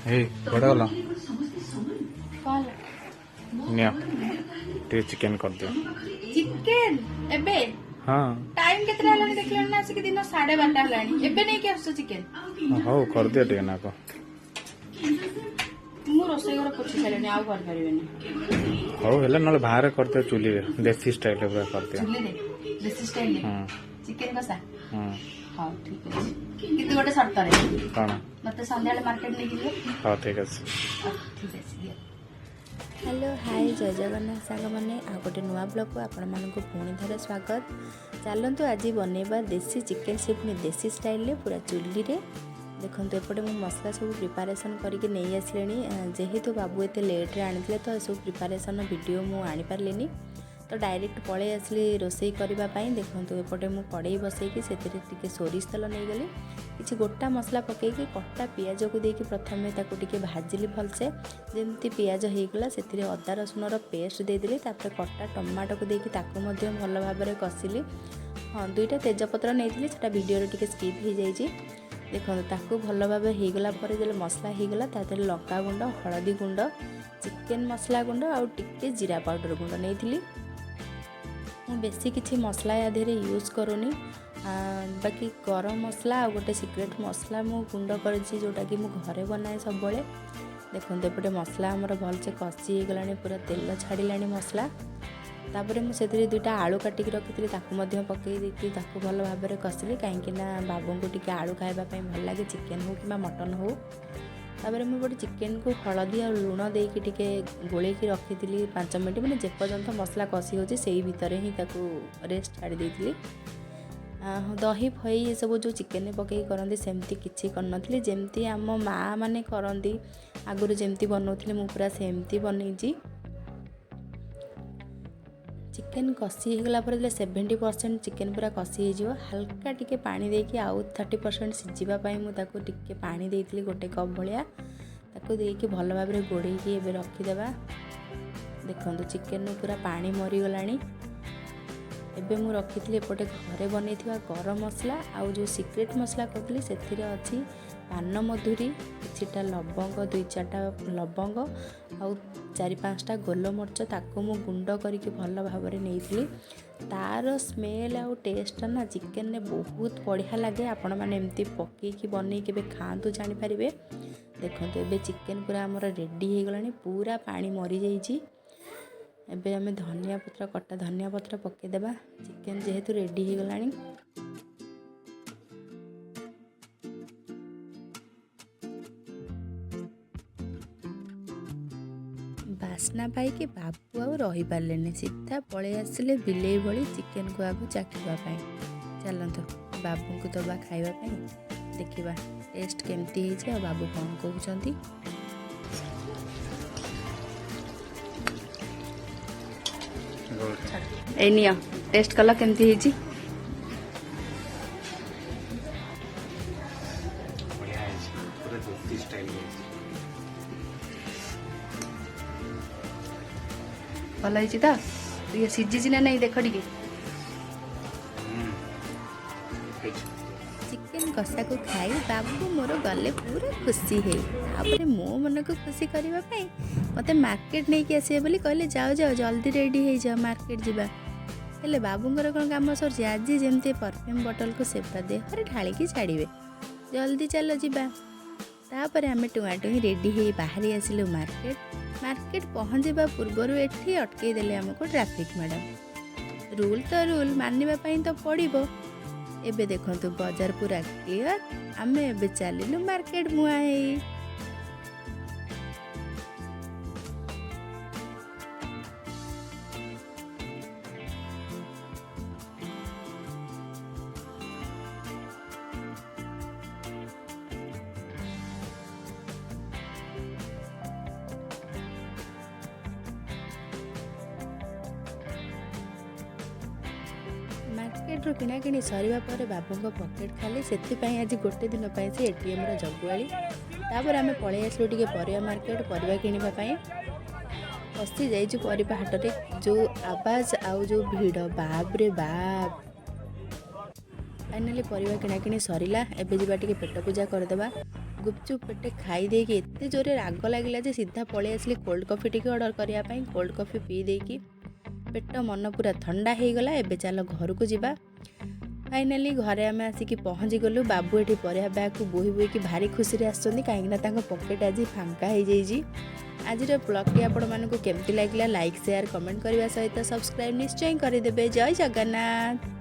हे बड़ा वाला निया टे चिकन कर दियो चिकन एबे हां टाइम केतरा हलानी देखलन ना आसी दिन 12:30 हलानी एबे नै के आसो चिकन हो कर दियो टे ना को मु रोसई घर पोछि सालेनी आउ कर परिबेनी हो हेला नले बाहर कर दियो चुली रे देसी स्टाइल रे कर दियो चुली रे देसी स्टाइल रे चिकन कसा हां हां ठीक है कितु गोटे शर्त रे कोन मते संध्याले मार्केट नै गिलो हां ठीक है ठीक है हेलो हाय जय जगन्नाथ सांग मैंने आ गोटे नुआ ब्लॉग को आपण मानक पुणी थरे स्वागत चलतु आज बनैबा देसी चिकेन से पुणी देसी स्टाइल रे पूरा चुल्ली रे देखो एपटे मुझे मसला सब प्रिपारेसन करके नहीं आसले जेहेतु बाबू एत लेट्रे आनी तो सब प्रिपारेसन वीडियो मुझे आनीपारे तो डायरेक्ट पलि आसली रोसई करने देखो एपटे मुझे कड़े बसैकी से सोरिष तेल नहीं गली किसी गोटा मसला पकईकि कटा पियाज को देकी प्रथम ताकू भाजिली भलसे जमती पियाज होगला से अदा रसुण पेस्ट देदेली कटा टमाटो को देकी भल भाव में कषिली हाँ 2टा तेजपत्र नहीं से वीडियो टे स्किप हो जाइए देखो ताकू भल भाव होगला जो मसला होगला तादर लंका गुंड हलदी गुंड चिकेन मसला गुंड आउ टिके जीरा पाउडर गुंड नहीं बेसी किसी मसला या देहरे यूज करूनी बाकी गरम मसला आ गोटे सिक्रेट मसला मु गुंड कर जोटा कि मु घरे बनाए सब बड़े देखो एपटे मसला आमर भलसे कषि गलानी पूरा तेल छाड़िला मसला तापर मुझे 2टा आलू काटिक रखी पकई देती भल भाव में कषिली कहीं बाबू को टी आलू खावाई भल लगे चिकेन हो कि मटन हो तापर मुझे चिकेन को हलदी और लुण देकी टिके गोलेकी रखी 5 मिनट मैंने जेपर्यंत मसला कषि होची से भितर ही रेस्ट छाड़ी देती दही फई ये सब जो चिकेन पकई करती सेमती किसी करनी जमती आम माँ मैंने करती आगुरी जमती बनाऊली मु पूरा सेमती बनईची चिकेन कषि होगला 70% चिकेन पूरा कषि हो हल्का टिके पानी देकी आउ 30% सिझापी मुझे टिके पानी देती गोटे कप भाया ताकू देकी भल भाव में गोड़ेकी एबे रखीदेवा देखो चिकेन पूरा पानी मरीगला एबे मु रखी एपटे घरे बनई गरम मसला आउ जो सिक्रेट मसला कहती से अच्छी पान मधुरी किछिटा लवंग 2-4टा लवंग आउ 4-5टा गोलमरिच ताको मु गुंड करके भल भाव में नहीं तार स्मेल आउ टेस्ट ना चिकेन ने बहुत बढ़िया लगे आपण मैंने एमती पकईकी बनई के खातु जानीपारे देखो एबे चिकेन पूरा आमर रेडी हो गलानी पूरा पानी मरी जाइए एबे आमे धनिया पत्र कटा धनिया पत्र पकईदेवा चिकेन जेहेतु रेडी हो गलानी बास्ना पाई बाबू आउ रही पारे सीधा पलि आसिले बिलेई भली चिकेन को आगु चाखिबाई चलतु बाबू को दबा खाइबाई देखिबा टेस्ट केमती है बाबू कौन कहते ए निया टेस्ट कला केमती है भल है तो ये सीझी ना नहीं देख टे चिकेन कषा को खाई बाबू मोर गले पूरा खुशी है तापर मो मन को खुशी करने मत मार्केट नहीं कि आसे बोली कहले जाओ जाओ जल्दी रेडी हो जाओ मार्केट जावा हेले बाबूंकर कौन काम सर आज जमती परफ्यूम बोतल को सेपा देहरे ढालिकी छाड़े जल्दी चलो जीवा तापर आम टुआ टुई रेडी हो बाहरी आसिलु मार्केट पहुँचा पूर्वर एठी अटकई देले आमको ट्रैफिक मैडम रूल तो रूल मानवा तो पड़ो एबे देखो बाजार पूरा क्लियर आम एबे चलिलु मार्केट मुआई मार्केट किणा कि सरिया पर बाबू पकेट खाली से आज गोटे दिन से एटीएम जगुआली तापर आम पलि आसलु टे परिया मार्केट परिया किणापी फसी जाइए परिया हाट में जो आवाज आउ जो भिड़ बाप रे बाप फाइनाली परिवा किणाकिणी सरिला एबे जिबा टिके पेट पूजा करदेबा। गुपचुप पेटे खाई देकी एते जोरे राग लागिला जे सीधा पळेई आसली कोल्ड कॉफी टिके ऑर्डर करिया पई। कोल्ड कॉफी पी देकी पेट मन पूरा ठंडा हो गला। एबे चलो घर को जिबा। फाइनाली घरे आम आसिकी पहुँची गलु। बाबू एठी परिया बैग को बोही बोही भारी खुशी रे आसछन्ती काहेकि तांको पॉकेट आज फांका हो जाइजी। आज ब्लॉग टी आपण मानकु केमती लागिला लाइक शेयर कमेंट करने सहित सब्सक्राइब निश्चय करदेवे। जय जगन्नाथ।